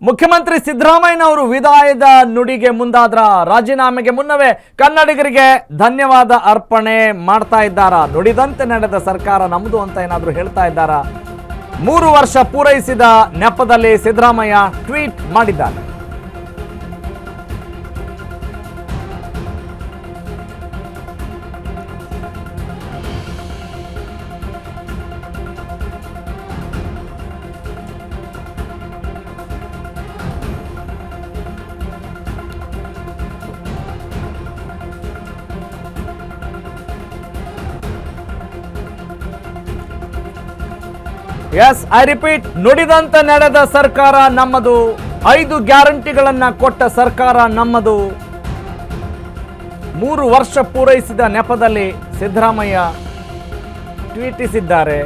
ಮುಖ್ಯಮಂತ್ರಿ ಸಿದ್ದರಾಮಯ್ಯನವರು ವಿದಾಯದ ನುಡಿಗೆ ಮುಂದಾದ್ರ ರಾಜೀನಾಮೆಗೆ ಮುನ್ನವೇ ಕನ್ನಡಿಗರಿಗೆ ಧನ್ಯವಾದ ಅರ್ಪಣೆ ಮಾಡ್ತಾ ಇದ್ದಾರಾ? ನುಡಿದಂತೆ ನಡೆದ ಸರ್ಕಾರ ನಮ್ಮದು ಅಂತ ಏನಾದರೂ ಹೇಳ್ತಾ ಇದ್ದಾರಾ? 3 ವರ್ಷ ಪೂರೈಸಿದ ನೆಪದಲ್ಲಿ ಸಿದ್ದರಾಮಯ್ಯ ಟ್ವೀಟ್ ಮಾಡಿದ್ದಾರೆ. ಎಸ್, ಐ ರಿಪೀಟ್, ನುಡಿದಂತೆ ನಡೆದ ಸರ್ಕಾರ ನಮ್ಮದು. 5 ಗ್ಯಾರಂಟಿಗಳನ್ನ ಕೊಟ್ಟ ಸರ್ಕಾರ ನಮ್ಮದು. 3 ವರ್ಷ ಪೂರೈಸಿದ ನೆಪದಲ್ಲಿ ಸಿದ್ದರಾಮಯ್ಯ ಟ್ವೀಟಿಸಿದ್ದಾರೆ.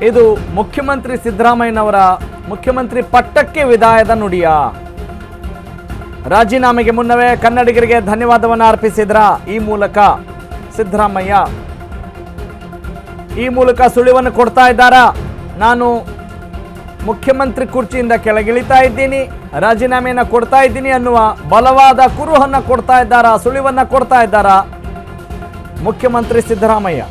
ಇದು ಮುಖ್ಯಮಂತ್ರಿ ಸಿದ್ದರಾಮಯ್ಯನವರ ಮುಖ್ಯಮಂತ್ರಿ ಪಟ್ಟಕ್ಕೆ ವಿದಾಯದ ನುಡಿಯ. ರಾಜೀನಾಮೆಗೆ ಮುನ್ನವೇ ಕನ್ನಡಿಗರಿಗೆ ಧನ್ಯವಾದವನ್ನು ಅರ್ಪಿಸಿದ್ರ ಈ ಮೂಲಕ ಸಿದ್ದರಾಮಯ್ಯ ಸುಳಿವನ್ನು ಕೊಡ್ತಾ ಇದ್ದಾರಾ? ನಾನು ಮುಖ್ಯಮಂತ್ರಿ ಕುರ್ಚಿಯಿಂದ ಕೆಳಗಿಳಿತಾ ಇದ್ದೀನಿ, ರಾಜೀನಾಮೆಯನ್ನು ಕೊಡ್ತಾ ಇದ್ದೀನಿ ಅನ್ನುವ ಬಲವಾದ ಕುರುಹನ್ನು ಕೊಡ್ತಾ ಇದ್ದಾರಾ, ಸುಳಿವನ್ನ ಕೊಡ್ತಾ ಇದ್ದಾರಾ ಮುಖ್ಯಮಂತ್ರಿ Siddaramaiah?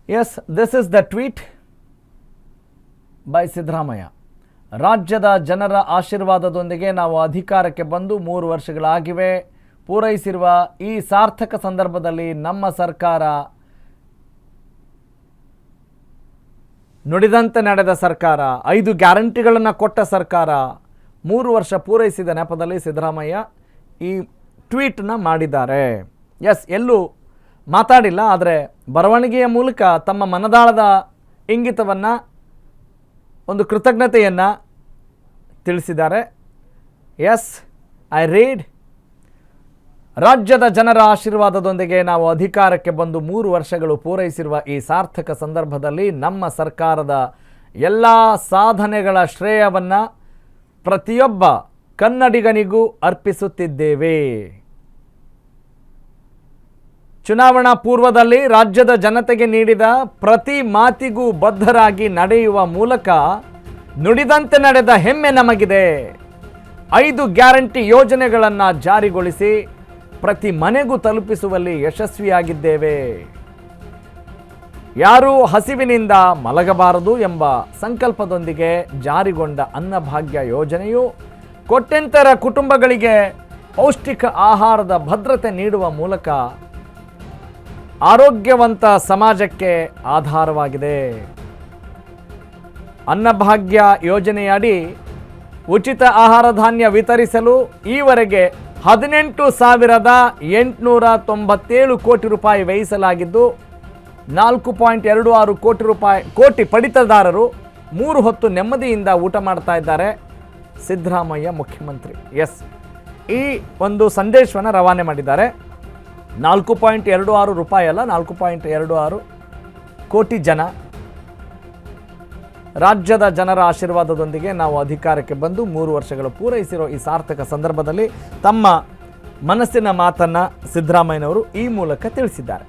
Yes, this is the tweet by Siddaramaiah. ರಾಜ್ಯದ ಜನರ ಆಶೀರ್ವಾದದೊಂದಿಗೆ ನಾವು ಅಧಿಕಾರಕ್ಕೆ ಬಂದು 3 ವರ್ಷಗಳಾಗಿವೆ. ಪೂರೈಸಿರುವ ಈ ಸಾರ್ಥಕ ಸಂದರ್ಭದಲ್ಲಿ ನಮ್ಮ ಸರ್ಕಾರ ನುಡಿದಂತೆ ನಡೆದ ಸರ್ಕಾರ, 5 ಗ್ಯಾರಂಟಿಗಳನ್ನು ಕೊಟ್ಟ ಸರ್ಕಾರ, 3 ವರ್ಷ ಪೂರೈಸಿದ ನೆಪದಲ್ಲಿ ಸಿದ್ದರಾಮಯ್ಯ ಈ ಟ್ವೀಟ್ನ ಮಾಡಿದ್ದಾರೆ. ಎಸ್, ಎಲ್ಲೂ ಮಾತಾಡಿಲ್ಲ, ಆದರೆ ಬರವಣಿಗೆಯ ಮೂಲಕ ತಮ್ಮ ಮನದಾಳದ ಇಂಗಿತವನ್ನು, ಒಂದು ಕೃತಜ್ಞತೆಯನ್ನು ತಿಳಿಸಿದ್ದಾರೆ. ಎಸ್, ಐ ರೀಡ್, ರಾಜ್ಯದ ಜನರ ಆಶೀರ್ವಾದದೊಂದಿಗೆ ನಾವು ಅಧಿಕಾರಕ್ಕೆ ಬಂದು 3 ವರ್ಷಗಳು ಪೂರೈಸಿರುವ ಈ ಸಾರ್ಥಕ ಸಂದರ್ಭದಲ್ಲಿ ನಮ್ಮ ಸರ್ಕಾರದ ಎಲ್ಲ ಸಾಧನೆಗಳ ಶ್ರೇಯವನ್ನು ಪ್ರತಿಯೊಬ್ಬ ಕನ್ನಡಿಗನಿಗೂ ಅರ್ಪಿಸುತ್ತಿದ್ದೇವೆ. ಚುನಾವಣಾ ಪೂರ್ವದಲ್ಲಿ ರಾಜ್ಯದ ಜನತೆಗೆ ನೀಡಿದ ಪ್ರತಿ ಮಾತಿಗೂ ಬದ್ಧರಾಗಿ ನಡೆಯುವ ಮೂಲಕ ನುಡಿದಂತೆ ನಡೆದ ಹೆಮ್ಮೆ ನಮಗಿದೆ. 5 ಗ್ಯಾರಂಟಿ ಯೋಜನೆಗಳನ್ನು ಜಾರಿಗೊಳಿಸಿ ಪ್ರತಿ ಮನೆಗೂ ತಲುಪಿಸುವಲ್ಲಿ ಯಶಸ್ವಿಯಾಗಿದ್ದೇವೆ. ಯಾರೂ ಹಸಿವಿನಿಂದ ಮಲಗಬಾರದು ಎಂಬ ಸಂಕಲ್ಪದೊಂದಿಗೆ ಜಾರಿಗೊಂಡ ಅನ್ನಭಾಗ್ಯ ಯೋಜನೆಯು ಕೋಟ್ಯಂತರ ಕುಟುಂಬಗಳಿಗೆ ಪೌಷ್ಟಿಕ ಆಹಾರದ ಭದ್ರತೆ ನೀಡುವ ಮೂಲಕ ಆರೋಗ್ಯವಂತ ಸಮಾಜಕ್ಕೆ ಆಧಾರವಾಗಿದೆ. ಅನ್ನಭಾಗ್ಯ ಯೋಜನೆಯಡಿ ಉಚಿತ ಆಹಾರ ಧಾನ್ಯ ವಿತರಿಸಲು ಈವರೆಗೆ 18,897 ಕೋಟಿ ರೂಪಾಯಿ ವ್ಯಯಿಸಲಾಗಿದ್ದು 4.26 ಕೋಟಿ ಪಡಿತರದಾರರು 3 ಹೊತ್ತು ನೆಮ್ಮದಿಯಿಂದ ಊಟ ಮಾಡ್ತಾ ಇದ್ದಾರೆ ಸಿದ್ದರಾಮಯ್ಯ ಮುಖ್ಯಮಂತ್ರಿ. ಎಸ್, ಈ ಒಂದು ಸಂದೇಶವನ್ನು ರವಾನೆ ಮಾಡಿದ್ದಾರೆ. 4.26 ರೂಪಾಯಿ ಅಲ್ಲ, 4.26 ಕೋಟಿ ಜನ, ರಾಜ್ಯದ ಜನರ ಆಶೀರ್ವಾದದೊಂದಿಗೆ ನಾವು ಅಧಿಕಾರಕ್ಕೆ ಬಂದು 3 ವರ್ಷಗಳು ಪೂರೈಸಿರೋ ಈ ಸಾರ್ಥಕ ಸಂದರ್ಭದಲ್ಲಿ ತಮ್ಮ ಮನಸ್ಸಿನ ಮಾತನ್ನು ಸಿದ್ದರಾಮಯ್ಯನವರು ಈ ಮೂಲಕ ತಿಳಿಸಿದ್ದಾರೆ.